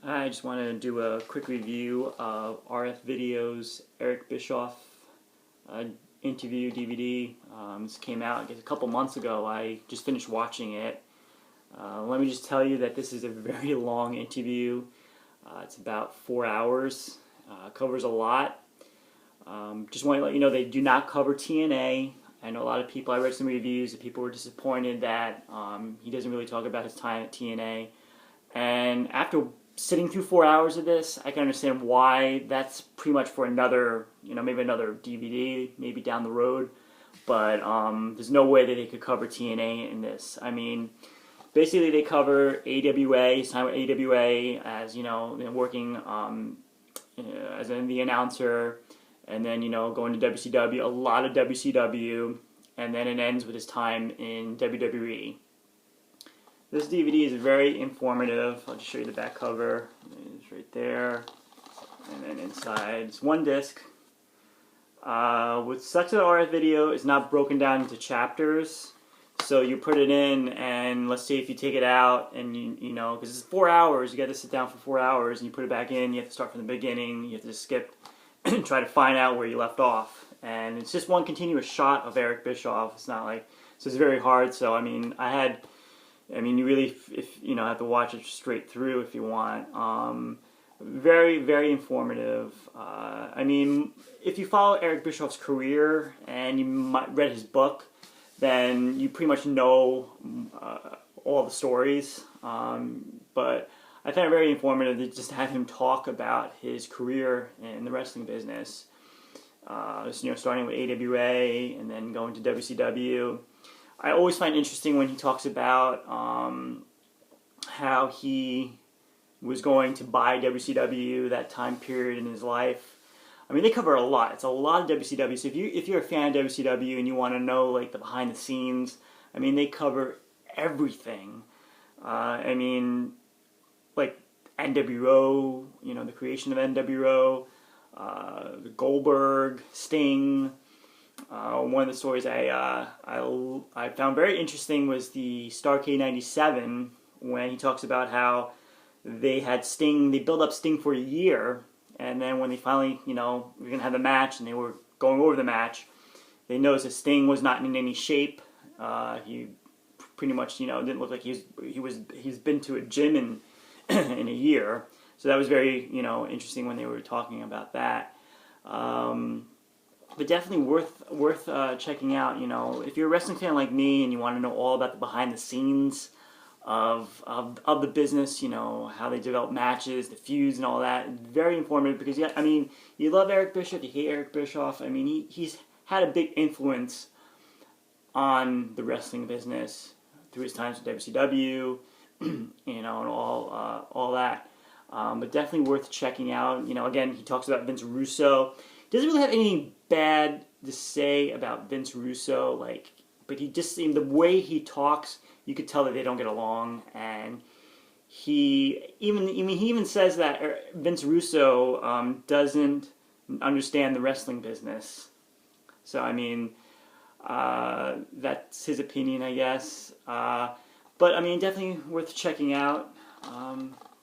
I just want to do a quick review of RF Video's Eric Bischoff uh, interview DVD. This came out, I guess, a couple months ago. I just finished watching it. Let me just tell you that this is a very long interview. It's about 4 hours. Covers a lot. Just want to let you know they do not cover TNA. I know a lot of people, I read some reviews, that people were disappointed that he doesn't really talk about his time at TNA. And after sitting through 4 hours of this, I can understand why. That's pretty much for another, maybe another DVD, maybe down the road. But there's no way that they could cover TNA in this. I mean, basically they cover AWA, his time with AWA, as, working as the announcer, and then, going to WCW, a lot of WCW, and then it ends with his time in WWE. This DVD is very informative. I'll just show you the back cover. It's right there. And then inside, it's one disc. What sucks about RF Video is not broken down into chapters. So you put it in, and let's say if you take it out, and because it's 4 hours, you got to sit down for 4 hours, and you put it back in, you have to start from the beginning, you have to just skip and try to find out where you left off. And it's just one continuous shot of Eric Bischoff. It's not like, so it's very hard. So you really, have to watch it straight through if you want. Very, very informative. If you follow Eric Bischoff's career and you read his book, then you pretty much know all the stories. But I found it very informative to just have him talk about his career in the wrestling business. Starting with AWA and then going to WCW. I always find it interesting when he talks about how he was going to buy WCW, that time period in his life. I mean, they cover a lot. It's a lot of WCW. So if you're a fan of WCW and you want to know like the behind the scenes, they cover everything. Like NWO, the creation of NWO, Goldberg, Sting. One of the stories I found very interesting was the Starrcade '97, when he talks about how they had Sting, they built up Sting for a year, and then when they finally, were going to have the match, and they were going over the match, they noticed that Sting was not in any shape. He pretty much, didn't look like he's been to a gym in a year. So that was very, interesting when they were talking about that. But definitely worth checking out. If you're a wrestling fan like me and you want to know all about the behind the scenes of the business, how they develop matches, the feuds, and all that, very informative. Because you love Eric Bischoff, you hate Eric Bischoff. He's had a big influence on the wrestling business through his times with WCW, and all that. But definitely worth checking out. Again, he talks about Vince Russo. He doesn't really have anything bad to say about Vince Russo, but he just seemed, the way he talks, you could tell that they don't get along. And he even says that Vince Russo doesn't understand the wrestling business. So that's his opinion, I guess. But definitely worth checking out.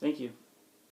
Thank you.